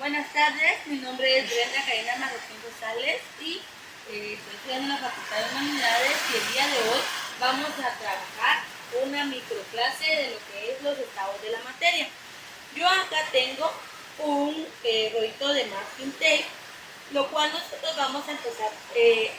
Buenas tardes, mi nombre es Brenda Karina Marroquín González y estoy estudiando en la Facultad de Humanidades y el día de hoy vamos a trabajar una microclase de lo que es los estados de la materia. Yo acá tengo un rollito de masking tape, lo cual nosotros vamos a empezar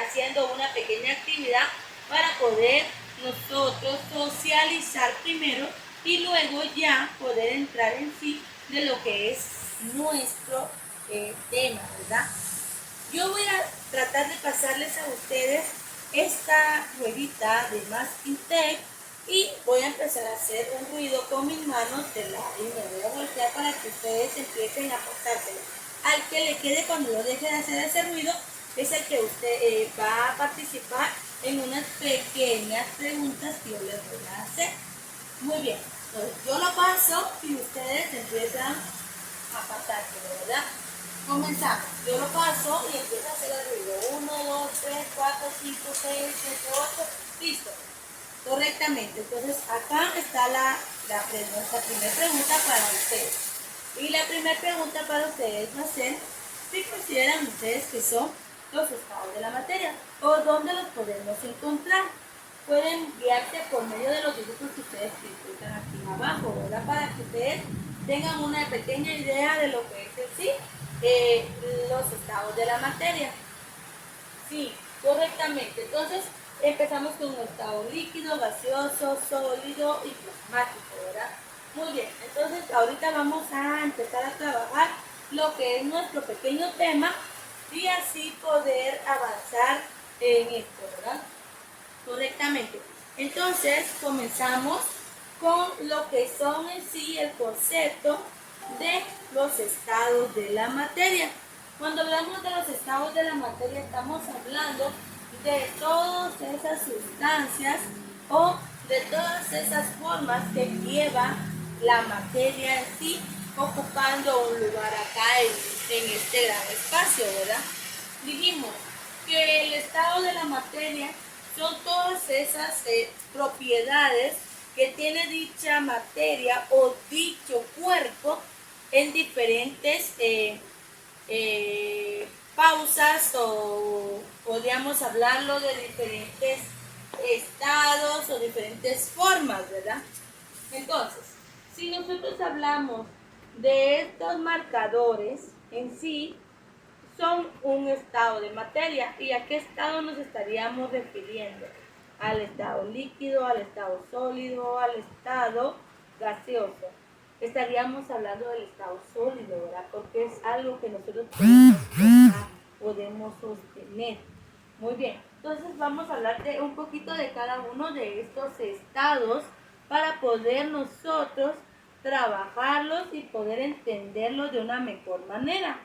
haciendo una pequeña actividad para poder nosotros socializar primero y luego ya poder entrar en sí de lo que es nuestro tema, ¿verdad? Yo voy a tratar de pasarles a ustedes esta ruedita de masking tape y voy a empezar a hacer un ruido con mis manos de lado y me voy a voltear para que ustedes empiecen a pasárselo. Al que le quede cuando yo deje de hacer ese ruido es el que usted va a participar en unas pequeñas preguntas que yo les voy a hacer. Muy bien, entonces yo lo paso y ustedes empiezan a pasárselo, ¿verdad? Comenzamos. Yo lo paso y empiezo a hacer el ruido. 1, 2, 3, 4, 5, 6, 7, 8. Listo. Correctamente. Entonces acá está nuestra primera pregunta para ustedes. Y la primera pregunta para ustedes va a ser, ¿qué consideran ustedes que son los estados de la materia? ¿O dónde los podemos encontrar? Pueden guiarse por medio de los dibujos que ustedes disfrutan aquí abajo, ¿verdad? Para que ustedes tengan una pequeña idea de lo que es en sí los estados de la materia. Sí, correctamente. Entonces, empezamos con un estado líquido, gaseoso, sólido y plasmático, ¿verdad? Muy bien, entonces ahorita vamos a empezar a trabajar lo que es nuestro pequeño tema y así poder avanzar en esto, ¿verdad? Correctamente. Entonces, comenzamos con lo que son en sí el concepto de los estados de la materia. Cuando hablamos de los estados de la materia, estamos hablando de todas esas sustancias o de todas esas formas que lleva la materia en sí, ocupando un lugar acá en este gran espacio, ¿verdad? Dijimos que el estado de la materia son todas esas propiedades que tiene dicha materia o dicho cuerpo en diferentes pausas o podríamos hablarlo de diferentes estados o diferentes formas, ¿verdad? Entonces, si nosotros hablamos de estos marcadores en sí, son un estado de materia. ¿Y a qué estado nos estaríamos refiriendo? Al estado líquido, al estado sólido, al estado gaseoso. Estaríamos hablando del estado sólido, ¿verdad? Porque es algo que nosotros podemos tocar, podemos sostener. Muy bien, entonces vamos a hablar de un poquito de cada uno de estos estados para poder nosotros trabajarlos y poder entenderlos de una mejor manera.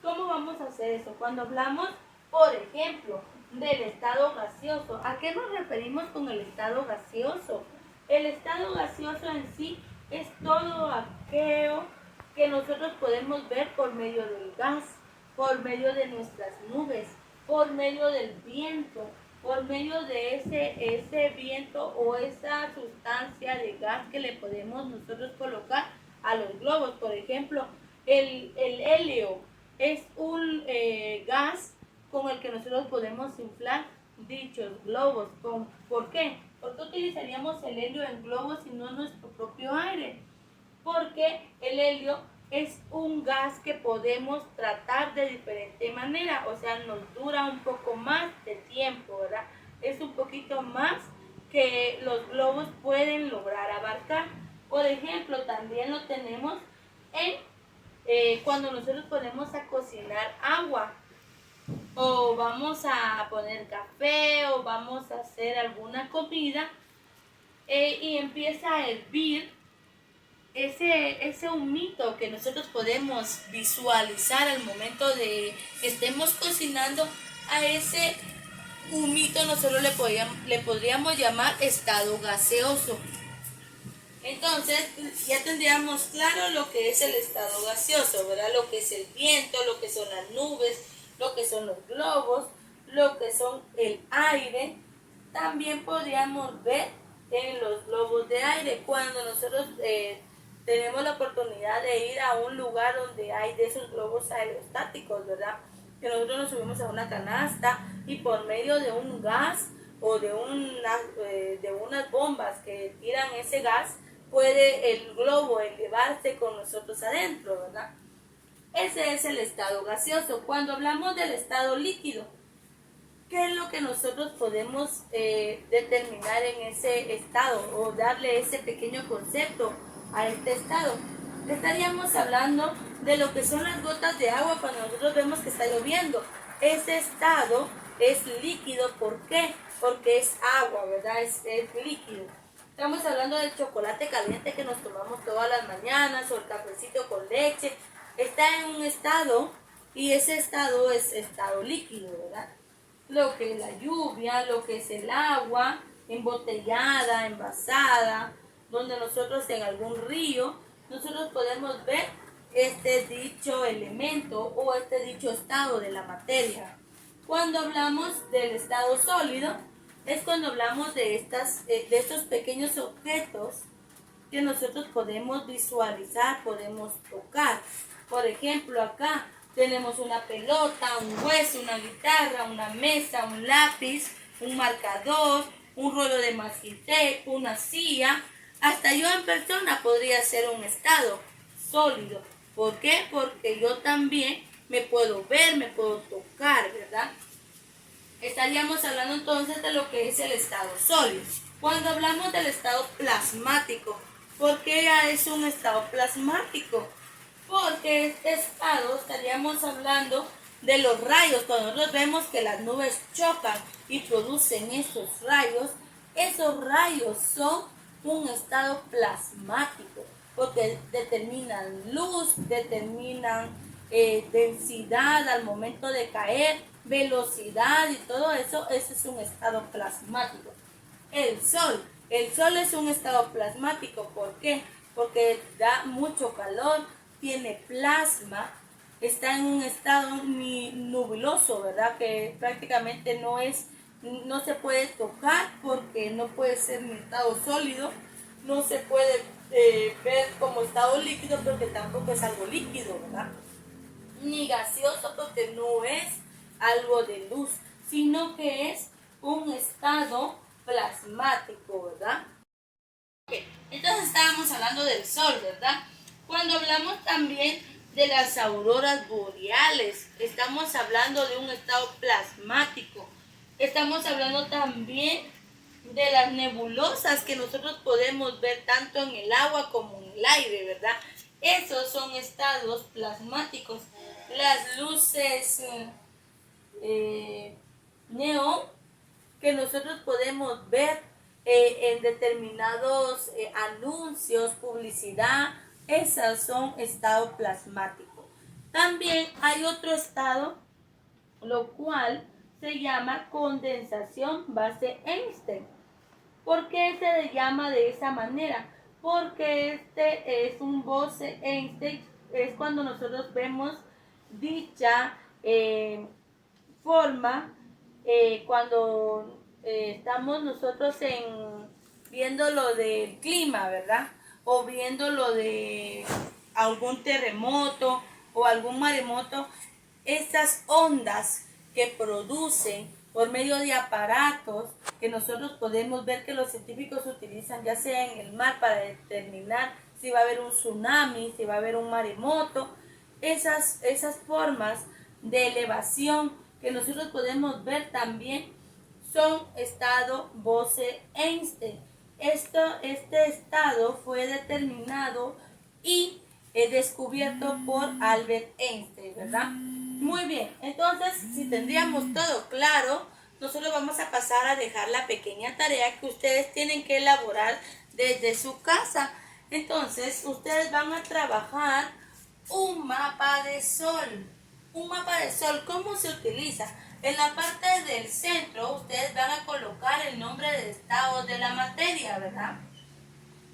¿Cómo vamos a hacer eso? Cuando hablamos, por ejemplo, del estado gaseoso, ¿a qué nos referimos con el estado gaseoso? El estado gaseoso en sí es todo aquello que nosotros podemos ver por medio del gas, por medio de nuestras nubes, por medio del viento, por medio de ese viento o esa sustancia de gas que le podemos nosotros colocar a los globos. Por ejemplo, el helio es un gas con el que nosotros podemos inflar dichos globos. ¿Por qué? ¿Por qué utilizaríamos el helio en globos y no nuestro propio aire? Porque el helio es un gas que podemos tratar de diferente manera, o sea, nos dura un poco más de tiempo, ¿verdad? Es un poquito más que los globos pueden lograr abarcar. Por ejemplo, también lo tenemos en cuando nosotros ponemos a cocinar agua o vamos a poner café o vamos a hacer alguna comida y empieza a hervir ese humito que nosotros podemos visualizar al momento de que estemos cocinando, a ese humito nosotros le podríamos llamar estado gaseoso. Entonces, ya tendríamos claro lo que es el estado gaseoso, ¿verdad? Lo que es el viento, lo que son las nubes, lo que son los globos, lo que son el aire. También podríamos ver en los globos de aire, cuando nosotros tenemos la oportunidad de ir a un lugar donde hay de esos globos aerostáticos, ¿verdad? Que nosotros nos subimos a una canasta y por medio de un gas o de unas bombas que tiran ese gas, puede el globo elevarse con nosotros adentro, ¿verdad? Ese es el estado gaseoso. Cuando hablamos del estado líquido, ¿qué es lo que nosotros podemos determinar en ese estado o darle ese pequeño concepto a este estado? Estaríamos hablando de lo que son las gotas de agua cuando nosotros vemos que está lloviendo. Ese estado es líquido, ¿por qué? Porque es agua, ¿verdad? Es líquido. Estamos hablando del chocolate caliente que nos tomamos todas las mañanas o el cafecito con leche. Está en un estado y ese estado es estado líquido, ¿verdad? Lo que es la lluvia, lo que es el agua embotellada, envasada, donde nosotros en algún río, nosotros podemos ver este dicho elemento o este dicho estado de la materia. Cuando hablamos del estado sólido, es cuando hablamos de estos pequeños objetos que nosotros podemos visualizar, podemos tocar. Por ejemplo, acá tenemos una pelota, un hueso, una guitarra, una mesa, un lápiz, un marcador, un rollo de masking tape, una silla. Hasta yo en persona podría ser un estado sólido. ¿Por qué? Porque yo también me puedo ver, me puedo tocar, ¿verdad? Estaríamos hablando entonces de lo que es el estado sólido. Cuando hablamos del estado plasmático, ¿por qué ya es un estado plasmático? Porque este estado estaríamos hablando de los rayos. Cuando nosotros vemos que las nubes chocan y producen esos rayos son un estado plasmático, porque determinan luz, determinan densidad al momento de caer, velocidad y todo eso. Ese es un estado plasmático. El sol es un estado plasmático. ¿Por qué? Porque da mucho calor, tiene plasma, está en un estado nubuloso, ¿verdad? Que prácticamente no se puede tocar porque no puede ser un estado sólido, no se puede ver como estado líquido porque tampoco es algo líquido, ¿verdad? Ni gaseoso porque no es algo de luz, sino que es un estado plasmático, ¿verdad? Okay. Entonces estábamos hablando del sol, ¿verdad? Cuando hablamos también de las auroras boreales, estamos hablando de un estado plasmático. Estamos hablando también de las nebulosas que nosotros podemos ver tanto en el agua como en el aire, ¿verdad? Esos son estados plasmáticos. Las luces neón que nosotros podemos ver en determinados anuncios, publicidad, esos son estados plasmáticos. También hay otro estado, lo cual se llama condensación Bose-Einstein. ¿Por qué se le llama de esa manera? Porque este es un Bose-Einstein, es cuando nosotros vemos dicha forma cuando estamos nosotros viendo lo del clima, ¿verdad? O viendo lo de algún terremoto o algún maremoto, estas ondas que producen por medio de aparatos que nosotros podemos ver que los científicos utilizan, ya sea en el mar para determinar si va a haber un tsunami, si va a haber un maremoto, esas formas de elevación que nosotros podemos ver también son estado Bose-Einstein. Este estado fue determinado y descubierto por Albert Einstein, ¿verdad? Muy bien, entonces si tendríamos todo claro, nosotros vamos a pasar a dejar la pequeña tarea que ustedes tienen que elaborar desde su casa. Entonces ustedes van a trabajar un mapa de sol. Un mapa de sol, ¿cómo se utiliza? En la parte del centro ustedes van a colocar el nombre del estado de la materia, ¿verdad?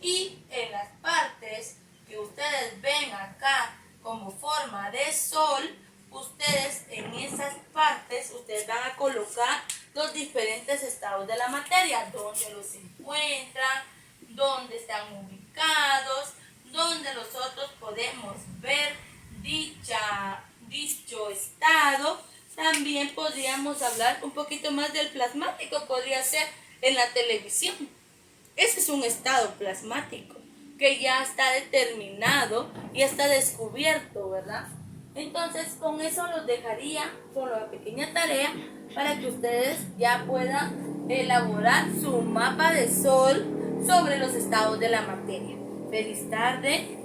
Y en las partes que ustedes ven acá como forma de sol, ustedes en esas partes ustedes van a colocar los diferentes estados de la materia, dónde los encuentran, dónde están ubicados, donde nosotros podemos ver dicho estado. También podríamos hablar un poquito más del plasmático, podría ser en la televisión. Ese es un estado plasmático que ya está determinado y está descubierto, ¿verdad? Entonces, con eso los dejaría con la pequeña tarea para que ustedes ya puedan elaborar su mapa de sol sobre los estados de la materia. Feliz tarde.